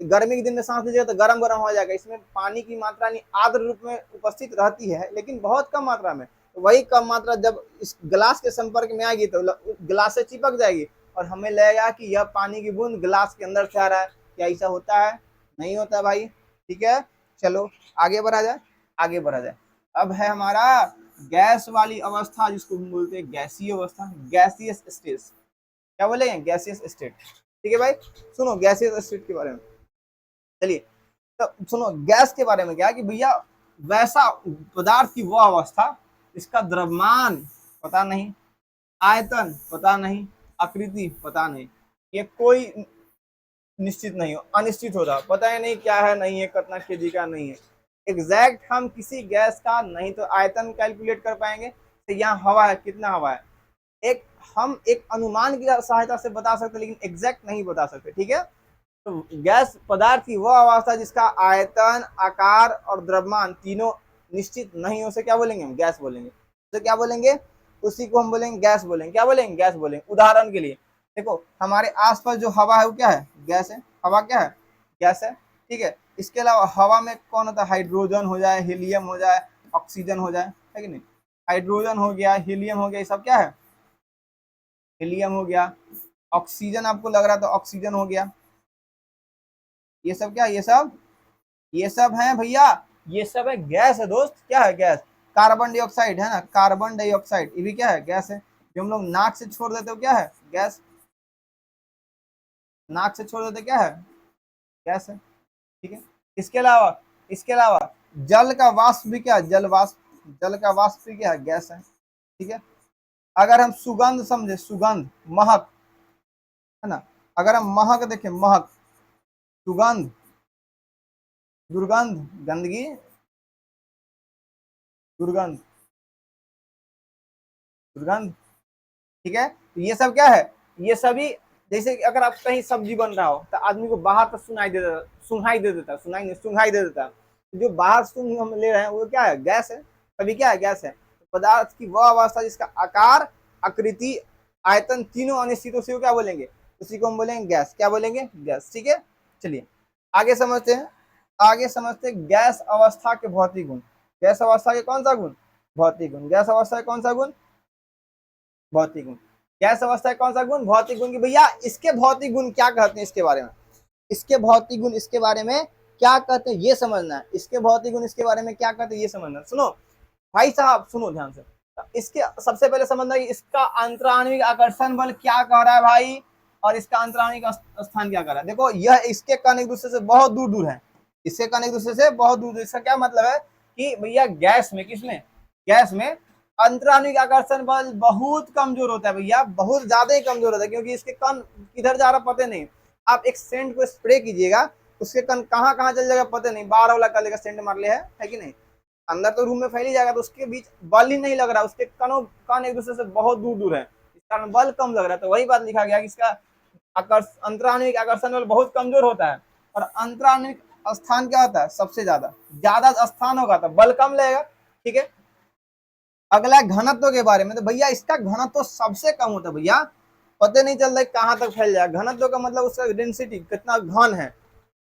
A: गर्मी के दिन में सांस लीजिएगा तो गरम गरम हो जाएगा। इसमें पानी की मात्रा नहीं आर्द्र रूप में उपस्थित रहती है, लेकिन बहुत कम मात्रा में। तो वही कम मात्रा जब इस गिलास के संपर्क में आएगी तो गिलास से चिपक जाएगी और हमें लगेगा कि यह पानी की बूंद गिलास के अंदर से आ रहा है। क्या ऐसा होता है? नहीं होता भाई। ठीक है, चलो आगे बढ़ा जाए, आगे बढ़ा जाए। अब है हमारा गैस वाली अवस्था जिसको हम बोलते हैं गैसीय अवस्था, गैसियस स्टेट, क्या बोलेंगे, गैसियस स्टेट। ठीक है भाई, सुनो गैसियस स्टेट के बारे में। चलिए तो सुनो गैस के बारे में क्या है कि भैया वैसा पदार्थ की वो अवस्था, इसका द्रव्यमान पता नहीं, आयतन पता नहीं, आकृति पता नहीं, ये कोई निश्चित नहीं हो, अनिश्चित होता, पता ही नहीं क्या है, नहीं है, कितना केजी का नहीं है। एग्जैक्ट हम किसी गैस का नहीं तो आयतन कैलकुलेट कर पाएंगे, तो यहाँ हवा है, कितना हवा है, एक हम एक अनुमान की सहायता से बता सकते, लेकिन एग्जैक्ट नहीं बता सकते। ठीक है, तो गैस पदार्थ की वह अवस्था जिसका आयतन, आकार और द्रव्यमान तीनों निश्चित नहीं हो, उसे क्या बोलेंगे, हम गैस बोलेंगे। तो क्या बोलेंगे, उसी को हम बोलेंगे गैस बोलेंगे। क्या बोलेंगे, गैस बोलेंगे। उदाहरण के लिए देखो हमारे आसपास जो हवा है वो क्या है, गैस है। हवा क्या है, गैस है। ठीक है, इसके अलावा हवा में कौन होता है, हाइड्रोजन हो जाए, हीलियम हो जाए, ऑक्सीजन हो जाए, है कि नहीं। हाइड्रोजन हो गया, हीलियम हो गया, ये सब क्या है, हीलियम हो गया। ऑक्सीजन आपको लग रहा था, ऑक्सीजन हो गया। ये सब क्या, ये सब है भैया, ये सब है गैस है दोस्त। क्या है, गैस। कार्बन डाइऑक्साइड है ना, कार्बन डाइऑक्साइड, ये भी क्या है, गैस है। जो हम लोग नाक से छोड़ देते हो क्या है, गैस। नाक से छोड़ देते क्या है, गैस है। ठीक है, इसके अलावा जल का वाष्प भी क्या है, जल वाष्प, जल का वाष्प भी क्या है, गैस है। ठीक है, अगर हम सुगंध समझे, सुगंध, महक, है ना, अगर हम महक देखें, महक, सुगंध, दुर्गंध, गंदगी, दुर्गंध, दुर्गंध। ठीक है, तो ये सब क्या है, ये सभी, जैसे अगर आप कहीं सब्जी बन रहा हो तो आदमी को बाहर तक सुनाई दे देता, सुनाई दे देता, सुनाई नहीं, सुनाई दे देता। जो बाहर सुन हम ले रहे हैं वो क्या है, गैस है। सभी क्या है, गैस है। पदार्थ की वह अवस्था जिसका आकार, आकृति, आयतन तीनों अनिश्चितों से क्या बोलेंगे, उसी को हम बोलेंगे गैस। क्या बोलेंगे, गैस। ठीक है, चलिए आगे समझते हैं। आगे समझते हैं गैस अवस्था के भौतिक गुण। गैस अवस्था के कौन सा गुण, भौतिक गुण। गैस अवस्था के कौन सा गुण, भौतिक गुण। गैस अवस्था कौन सा गुण, भौतिक गुण की भैया इसके भौतिक गुण क्या कहते हैं, इसके बारे में, इसके भौतिक गुण इसके बारे में क्या कहते हैं ये समझना है। इसके भौतिक गुण इसके बारे में क्या कहते हैं ये समझना है। सुनो भाई साहब, सुनो ध्यान से। इसके सबसे पहले समझना है इसका अंतराणविक आकर्षण बल क्या कह रहा है भाई, और इसका अंतराणविक स्थान क्या कह रहा है। देखो यह इसके कण एक दूसरे से बहुत दूर दूर है, इसके कण एक दूसरे से बहुत दूर दूर। इसका क्या मतलब है कि भैया गैस में, किसमें, गैस में अंतराणविक आकर्षण बल बहुत कमजोर होता है भैया, बहुत ज्यादा ही कमजोर होता है, क्योंकि इसके कण किधर जा रहा पता नहीं। आप एक सेंट को स्प्रे कीजिएगा, उसके कण कहाँ कहाँ चल जाएगा पता नहीं, 12 वाला कर लेगा, सेंट मार ले है कि नहीं, अंदर तो रूम में फैल ही जाएगा, तो उसके बीच बल ही नहीं लग रहा, उसके कणों कण एक दूसरे से बहुत दूर दूर है, इस कारण बल कम लग रहा है। तो वही बात लिखा गया कि इसका अंतराणविक आकर्षण बल बहुत कमजोर होता है, और अंतराणविक स्थान क्या होता है, सबसे ज्यादा, ज्यादा स्थान होगा तो बल कम लगेगा। ठीक है, अगला घनत्व के बारे में, तो भैया इसका घनत्व सबसे कम होता है भैया, पता नहीं चल रहा है कहाँ तक फैल जाएगा। घनत्व का मतलब उसका डेंसिटी कितना घन है,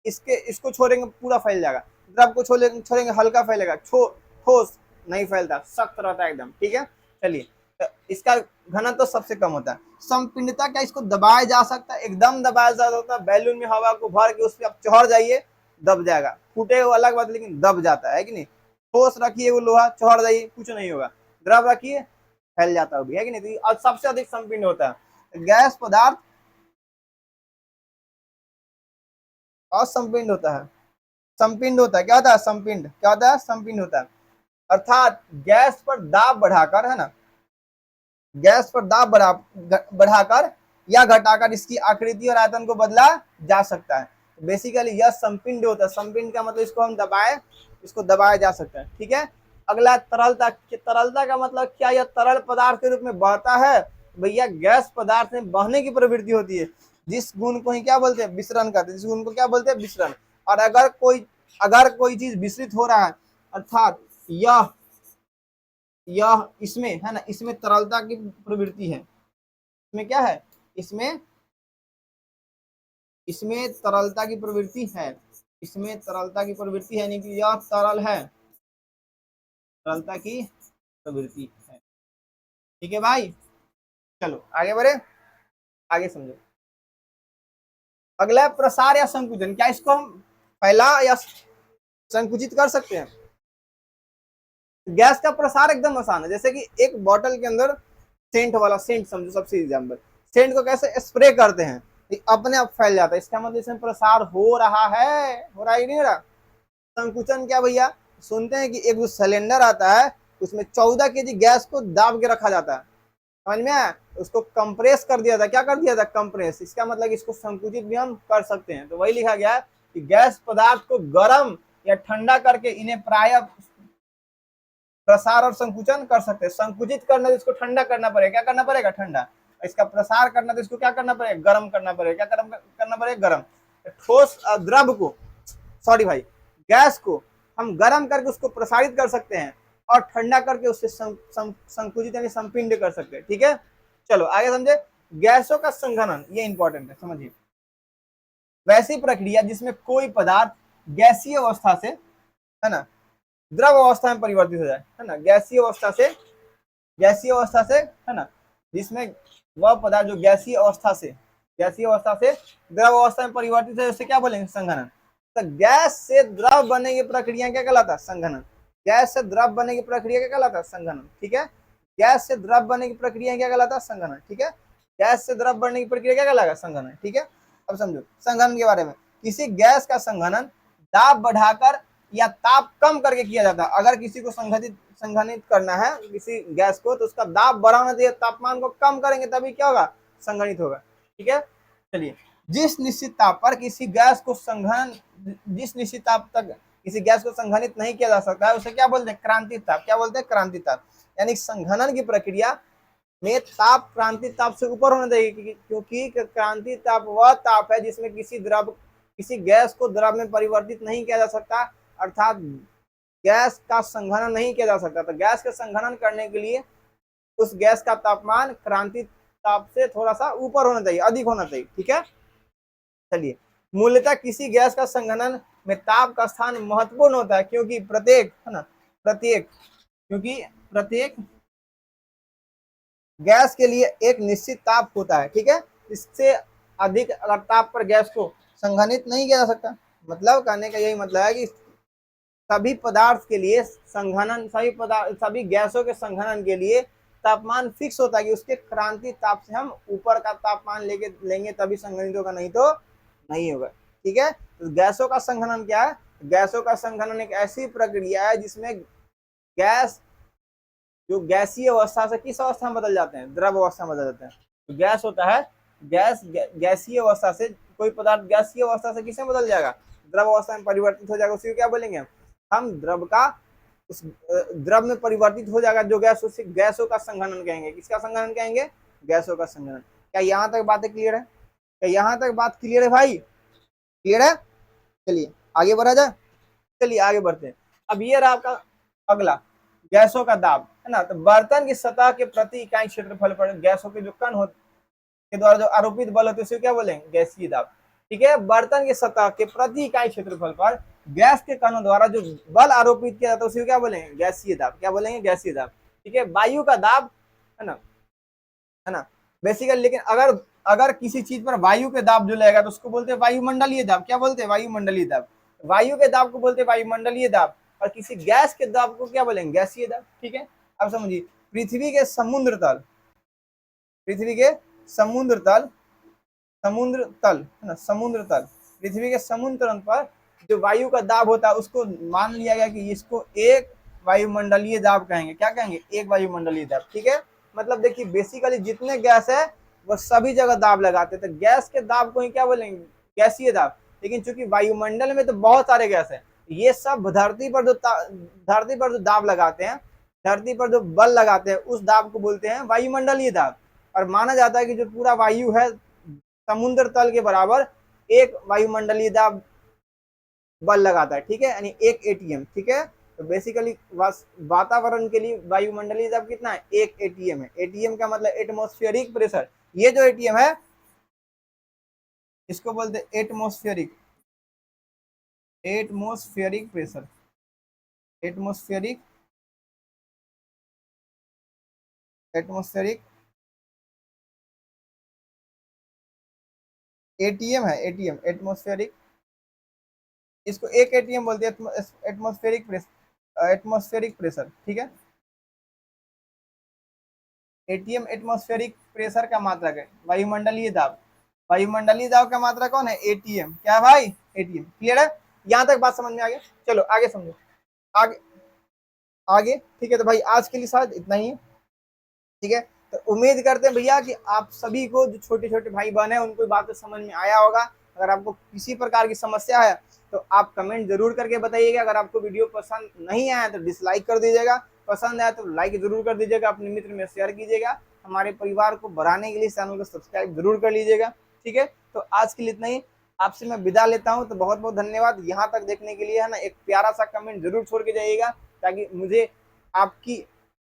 A: इसको छोड़ेंगे पूरा फैल जाएगा, द्रव को छोड़ेंगे हल्का फैलेगा, ठोस नहीं फैलता, सख्त रहता है एकदम। ठीक है, चलिए तो इसका घनत्व सबसे कम होता है। संपीड़ितता, क्या इसको दबाया जा सकता है, एकदम दबाया जा सकता है। बैलून में हवा को भर के उस पर आप चढ़ जाइए, दब जाएगा, फूटे वो अलग बात, लेकिन दब जाता है कि नहीं। ठोस रखिए वो लोहा, चढ़ जाइए, कुछ नहीं होगा। द्रव रखिए, फैल जाता है कि नहीं। और सबसे अधिक संपीड़ित होता है गैस पदार्थ, असंपीर्ण होता है, संपिंड होता है। क्या होता है, संपिंड, क्या होता है, संपिंड होता है। अर्थात गैस पर दाब बढ़ाकर, है ना, गैस पर दाब बढ़ाकर या घटाकर इसकी आकृति और आयतन को बदला जा सकता है। बेसिकली यह संपिंड होता है। संपिंड का मतलब इसको हम दबाए, इसको दबाया जा सकता है। ठीक है, अगला तरलता। तरलता का मतलब क्या, यह तरल पदार्थ के रूप में बहता है। भैया गैस पदार्थ में बहने की प्रवृत्ति होती है, जिस गुण को ही क्या बोलते हैं, विसरण कहते हैं। जिस गुण को क्या बोलते हैं, विसरण। और अगर कोई चीज विसरित हो रहा है, अर्थात यह इसमें, है ना, इसमें तरलता की प्रवृत्ति है। इसमें क्या है, इसमें इसमें तरलता की प्रवृत्ति है, इसमें तरलता की प्रवृत्ति है, यानी कि यह तरल है, तरलता की प्रवृत्ति है। ठीक है भाई, चलो आगे बढ़े, आगे समझो। अगला प्रसार या संकुचन। क्या इसको हम फैला या संकुचित कर सकते हैं, गैस का प्रसार एकदम आसान है, जैसे कि एक बॉटल के अंदर सेंट वाला, सेंट समझो सबसे एग्जाम्पल, सेंट को कैसे स्प्रे करते हैं, ये अपने आप फैल जाता है, इसका मतलब इसमें प्रसार हो रहा है, हो रहा ही नहीं हो रहा। संकुचन क्या भैया, सुनते हैं कि एक जो सिलेंडर आता है उसमें 14 kg गैस को दाब के रखा जाता है, समझ में आया, उसको कंप्रेस कर दिया था, क्या कर दिया था, कंप्रेस, इसका मतलब इसको संकुचित भी हम कर सकते हैं। तो वही लिखा गया है कि गैस पदार्थ को गर्म या ठंडा करके इन्हें प्राय प्रसार और संकुचन कर सकते हैं। संकुचित करना तो इसको ठंडा करना पड़ेगा, क्या करना पड़ेगा, ठंडा। इसका प्रसार करना तो इसको क्या करना पड़ेगा, गर्म करना पड़ेगा, क्या करना पड़ेगा, गर्म। ठोस द्रव को, सॉरी भाई, गैस को हम गर्म करके उसको प्रसारित कर सकते हैं और ठंडा करके उससे संकुचित यानी संपिंड कर सकते हैं, ठीक है। चलो आगे समझे, गैसों का संघनन, ये इंपॉर्टेंट है, समझिए। वैसी प्रक्रिया जिसमें कोई पदार्थ गैसीय अवस्था से, है ना, द्रव अवस्था में परिवर्तित हो जाए, है ना, गैसीय अवस्था से, गैसीय अवस्था से, है ना, जिसमें वह पदार्थ जो गैसीय अवस्था से द्रव अवस्था में परिवर्तित है, उसे क्या बोलेंगे, संघनन। तो गैस से द्रव बनने की प्रक्रिया क्या कहलाता है, संघनन। गैस से द्रव बनने की प्रक्रिया क्या कहलाता है, संघनन, ठीक है। गैस से द्रव बनने की प्रक्रिया क्या कहलाता है, संघनन, ठीक है। गैस से द्रव बनने की प्रक्रिया क्या कहलाता है, संघनन, ठीक है। अब समझो संघनन के बारे में, किसी गैस का संघनन दाब बढ़ाकर या ताप कम करके किया जाता है। अगर किसी को संघनित करना है किसी गैस को, तो उसका दाब बढ़ाना चाहिए, तापमान को कम करेंगे तभी क्या होगा, संघनित होगा, ठीक है। चलिए, जिस निश्चित ताप पर किसी गैस को जिस निश्चित ताप तक किसी गैस को संघनित नहीं किया जा सकता है, उसे क्या बोलते हैं, क्रांतिक ताप, क्या बोलते हैं, क्रांतिक ताप। यानी संघनन की प्रक्रिया में ताप क्रांतिक ताप से ऊपर होना चाहिए, क्योंकि क्रांतिक ताप वह ताप है जिसमें किसी गैस को द्रव में परिवर्तित नहीं किया जा सकता, अर्थात गैस का संघनन नहीं किया जा सकता। तो गैस का संघनन करने के लिए उस गैस का तापमान क्रांतिक ताप से थोड़ा सा ऊपर होना चाहिए, अधिक होना चाहिए, ठीक है। चलिए, मूलतः किसी गैस का संघनन में ताप का स्थान महत्वपूर्ण होता है, क्योंकि प्रत्येक, है ना, प्रत्येक गैस के लिए एक निश्चित ताप होता है, ठीक है। इससे अधिक अगर ताप पर गैस को संघनित नहीं किया जा सकता। मतलब कहने का यही मतलब है कि सभी पदार्थ के लिए संघनन, सभी गैसों के संघनन के लिए तापमान फिक्स होता है कि उसके क्रांति ताप से हम ऊपर का तापमान लेंगे तभी संघनित होगा, नहीं तो नहीं होगा, ठीक है। तो गैसों का संघनन क्या है, गैसों का संघनन एक ऐसी प्रक्रिया है जिसमें गैस जो गैसीय अवस्था से किस अवस्था में बदल जाते हैं, द्रव अवस्था में बदल जाते हैं। तो गैस होता है, गैसीय अवस्था से, कोई पदार्थ गैसीय अवस्था से किसमें बदल जाएगा, द्रव अवस्था में परिवर्तित हो जाएगा, उसी को क्या बोलेंगे हम द्रव का, उस द्रव में परिवर्तित हो जाएगा जो गैस, उसे गैसों का संघनन कहेंगे। किसका संघनन कहेंगे, गैसों का संघनन। क्या यहाँ तक बातें क्लियर है, क्या यहाँ तक बात क्लियर है भाई, क्लियर है। चलिए आगे बढ़ा जाए, चलिए आगे बढ़ते हैं। अब ये रहा आपका अगला, गैसों का दाब, है ना। तो बर्तन की सतह के प्रति इकाई क्षेत्रफल पर गैसों के जो कण होते के द्वारा जो आरोपित बल होते हैं क्या बोलेंगे, गैसीय दाब, ठीक है। बर्तन की सतह के प्रति इकाई क्षेत्रफल पर गैस के कणों द्वारा जो बल आरोपित किया जाता है उसे क्या बोलेंगे, गैसीय दाब, क्या बोलेंगे, गैसीय दाब, ठीक है। वायु का दाब, है ना, है ना, बेसिकली। लेकिन अगर अगर किसी चीज पर वायु के दाब जो लगेगा तो उसको बोलते हैं वायुमंडलीय दाब, क्या बोलते हैं, वायुमंडलीय दाब। वायु के दाब को बोलते हैं वायुमंडलीय दाब, और किसी गैस के दाब को क्या बोलेंगे, गैसीय दाब, ठीक है। अब समझिए, पृथ्वी के समुद्र तल, पृथ्वी के समुद्र तल, समुद्र तल, है ना, समुद्र तल, पृथ्वी के समुद्र तल पर जो वायु का दाब होता है उसको मान लिया गया कि इसको एक वायुमंडलीय दाब कहेंगे, क्या कहेंगे, एक वायुमंडलीय दाब, ठीक है। मतलब देखिए, बेसिकली जितने गैस है वो सभी जगह दाब लगाते हैं, तो गैस के दाब को ही क्या बोलेंगे, गैसीय दाब। लेकिन चूंकि वायुमंडल में तो बहुत सारे गैस है, ये सब धरती पर जो दाब लगाते हैं, धरती पर जो बल लगाते हैं उस दाब को बोलते हैं वायुमंडलीय दाब। और माना जाता है कि जो पूरा वायु है समुद्र तल के बराबर एक वायुमंडलीय दाब बल लगाता है, ठीक है, यानी एक एटीएम, ठीक है। तो बेसिकली वातावरण के लिए वायुमंडलीय दाब कितना है, एक एटीएम है। एटीएम का मतलब एटमॉस्फेरिक प्रेशर। ये जो एटीएम है इसको बोलते हैं atmospheric, atmospheric pressure, atmospheric, atmospheric ATM है, एटीएम एटमॉस्फेरिक, इसको एक एटीएम बोलते हैं, एटमॉस्फेरिक प्रेशर। एटमॉस्फेरिक प्रेशर, ठीक है। एटीएम एटमॉस्फेरिक प्रेशर का मात्रक है, वायुमंडलीय दाब। वायुमंडलीय दाब का मात्रा कौन है? एटीएम। क्या है भाई? एटीएम। क्लियर है? यहां तक बात समझ में आ गया? चलो आगे समझो, आगे आगे। ठीक है, तो भाई आज के लिए शायद इतना ही है। ठीक है, तो उम्मीद करते हैं भैया कि आप सभी को, जो छोटे छोटे भाई बहन है, उनको बातें समझ में आया होगा। अगर आपको किसी प्रकार की समस्या है तो आप कमेंट जरूर करके बताइएगा। अगर आपको वीडियो पसंद नहीं आया तो डिसलाइक कर दीजिएगा, पसंद आया तो लाइक जरूर कर दीजिएगा, अपने मित्र में शेयर कीजिएगा। हमारे परिवार को बढ़ाने के लिए चैनल को सब्सक्राइब जरूर कर लीजिएगा। ठीक है, तो आज के लिए इतना ही। आपसे मैं विदा लेता हूं, तो बहुत बहुत धन्यवाद यहाँ तक देखने के लिए, है ना। एक प्यारा सा कमेंट जरूर छोड़ के जाइएगा, ताकि मुझे आपकी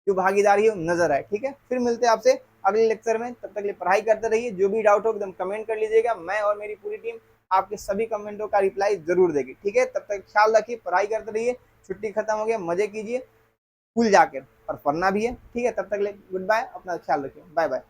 A: जो भागीदारी है नजर आए। ठीक है, फिर मिलते हैं आपसे अगले लेक्चर में। तब तक के लिए पढ़ाई करते रहिए। जो भी डाउट हो एकदम कमेंट कर लीजिएगा, मैं और मेरी पूरी टीम आपके सभी कमेंटों का रिप्लाई जरूर देगी। ठीक है, तब तक ख्याल रखिए, पढ़ाई करते रहिए। छुट्टी खत्म हो गया, मजे कीजिए स्कूल जाकर, और पढ़ना भी है। ठीक है, तब तक के लिए गुड बाय, अपना ख्याल रखिए, बाय बाय।